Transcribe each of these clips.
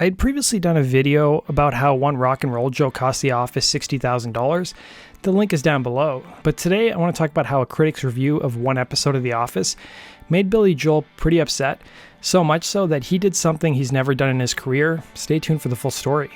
I had previously done a video about how one rock and roll joke cost The Office $60,000. The link is down below. But today I want to talk about how a critic's review of one episode of The Office made Billy Joel pretty upset, so much so that he did something he's never done in his career. Stay tuned for the full story.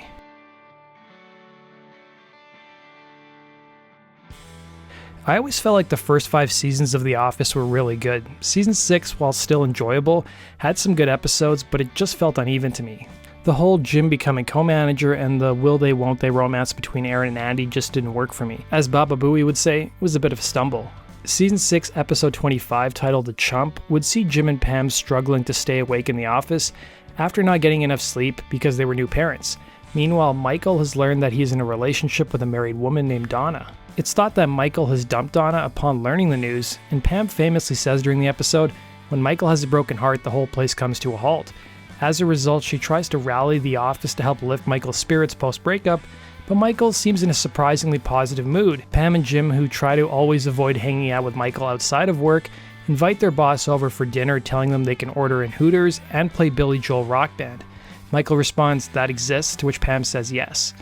I always felt like the first 5 seasons of The Office were really good. Season 6, while still enjoyable, had some good episodes, but it just felt uneven to me. The whole Jim becoming co-manager and the will they won't they romance between Erin and Andy just didn't work for me. As Baba Booey would say, it was a bit of a stumble. Season 6, episode 25, titled The Chump, would see Jim and Pam struggling to stay awake in the office after not getting enough sleep because they were new parents. Meanwhile, Michael has learned that he's in a relationship with a married woman named Donna. It's thought that Michael has dumped Donna upon learning the news, and Pam famously says during the episode, when Michael has a broken heart, the whole place comes to a halt. As a result, she tries to rally the office to help lift Michael's spirits post-breakup, but Michael seems in a surprisingly positive mood. Pam and Jim, who try to always avoid hanging out with Michael outside of work, invite their boss over for dinner, telling them they can order in Hooters and play Billy Joel Rock Band. Michael responds, "That exists," to which Pam says yes.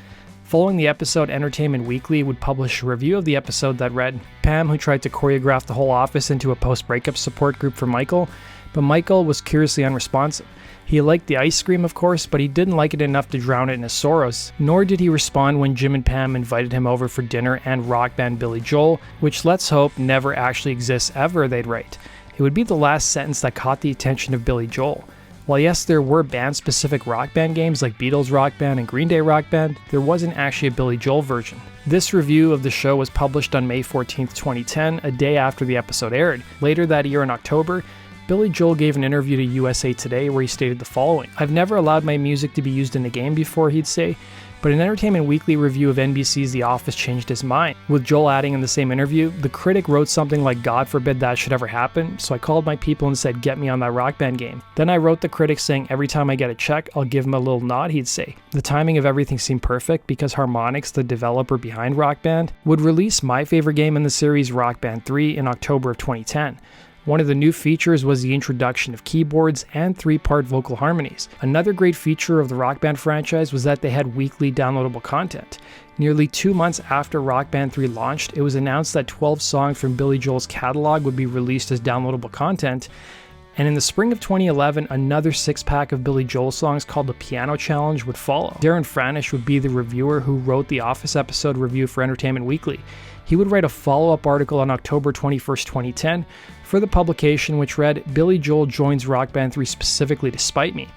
Following the episode, Entertainment Weekly would publish a review of the episode that read, Pam, who tried to choreograph the whole office into a post-breakup support group for Michael, but Michael was curiously unresponsive. He liked the ice cream, of course, but he didn't like it enough to drown it in his sorrows, nor did he respond when Jim and Pam invited him over for dinner and rock band Billy Joel, which let's hope never actually exists ever, they'd write. It would be the last sentence that caught the attention of Billy Joel. While yes, there were band-specific rock band games like Beatles Rock Band and Green Day Rock Band, there wasn't actually a Billy Joel version. This review of the show was published on May 14, 2010, a day after the episode aired. Later that year in October, Billy Joel gave an interview to USA Today where he stated the following. "I've never allowed my music to be used in a game before," he'd say, but an Entertainment Weekly review of NBC's The Office changed his mind. With Joel adding in the same interview, "The critic wrote something like, 'God forbid that should ever happen,' so I called my people and said, 'Get me on that rock band game.' Then I wrote the critic saying, 'Every time I get a check, I'll give him a little nod,'" he'd say. The timing of everything seemed perfect because Harmonix, the developer behind Rock Band, would release my favorite game in the series, Rock Band 3, in October of 2010. One of the new features was the introduction of keyboards and 3-part vocal harmonies. Another great feature of the Rock Band franchise was that they had weekly downloadable content. Nearly 2 months after Rock Band 3 launched, it was announced that 12 songs from Billy Joel's catalog would be released as downloadable content, and in the spring of 2011, another 6-pack of Billy Joel songs called the Piano Challenge would follow. Darren Franish would be the reviewer who wrote the Office episode review for Entertainment Weekly. He would write a follow-up article on October 21st, 2010 for the publication which read, "Billy Joel joins Rock Band 3 specifically to spite me."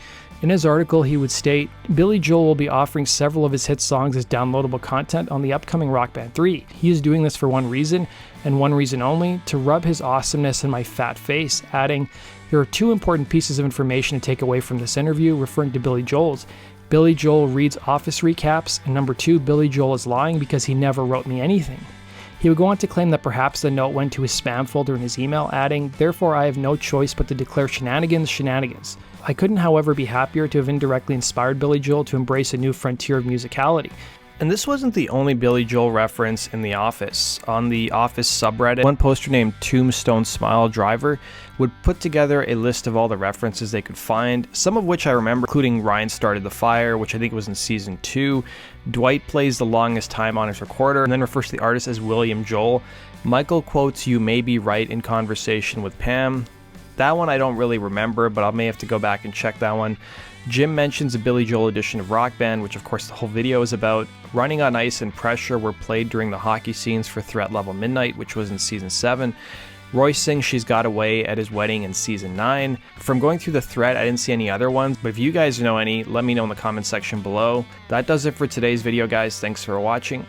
In his article, he would state, "Billy Joel will be offering several of his hit songs as downloadable content on the upcoming Rock Band 3. He is doing this for one reason, and one reason only, to rub his awesomeness in my fat face," adding, "There are 2 important pieces of information to take away from this interview," referring to Billy Joel's. "Billy Joel reads Office recaps, and number 2, Billy Joel is lying because he never wrote me anything." He would go on to claim that perhaps the note went to his spam folder in his email, adding, "Therefore I have no choice but to declare shenanigans. I couldn't, however, be happier to have indirectly inspired Billy Joel to embrace a new frontier of musicality." And this wasn't the only Billy Joel reference in The Office. On the Office subreddit, one poster named Tombstone Smile Driver would put together a list of all the references they could find, some of which I remember, including Ryan Started the Fire, which I think was in season 2, Dwight plays the longest time on his recorder, and then refers to the artist as William Joel. Michael quotes "You may be right" in conversation with Pam. That one I don't really remember, but I may have to go back and check that one. Jim mentions a Billy Joel edition of Rock Band, which of course the whole video is about. Running on Ice and Pressure were played during the hockey scenes for Threat Level Midnight, which was in season 7. Roy sings She's Got Away at his wedding in season 9. From going through the thread, I didn't see any other ones, but if you guys know any, let me know in the comment section below. That does it for today's video, guys. Thanks for watching.